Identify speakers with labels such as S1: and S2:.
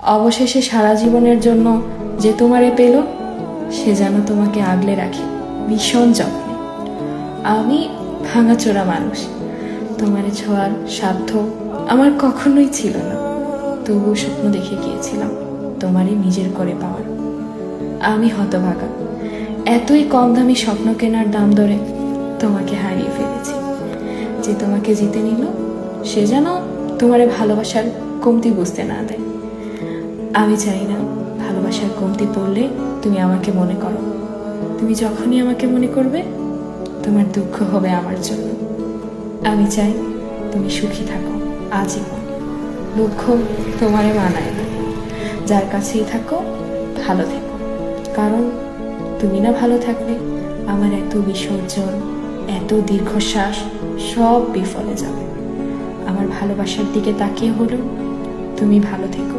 S1: অবশেষে সারা জীবনের জন্য যে তোমারে পেল, সে যেন তোমাকে আগলে রাখে ভীষণ যত্নে। আমি ভাঙাচোরা মানুষ, তোমারে ছোঁয়ার সাধ্য আমার কখনোই ছিল না, তবুও স্বপ্ন দেখে গিয়েছিলাম তোমারে নিজের করে পাওয়ার। আমি হতভাগা, এতই কম দামি স্বপ্ন কেনার দাম ধরে তোমাকে হারিয়ে ফেলেছি। যে তোমাকে জিতে নিল, সে যেন তোমারে ভালোবাসার কমতি বুঝতে না দেয়। আমি চাই না ভালোবাসার কমতি পড়লে তুমি আমাকে মনে করো। তুমি যখনই আমাকে মনে করবে, তোমার দুঃখ হবে আমার জন্য। আমি চাই তুমি সুখী থাকো আজীবন। দুঃখ তোমারে মানায় না। যার কাছেই থাকো ভালো থেকো, কারণ তুমি না ভালো থাকলে আমার এত বিসর্জন, এত দীর্ঘশ্বাস সব বিফলে যাবে। আমার ভালোবাসার দিকে তাকিয়ে হলেও তুমি ভালো থেকো।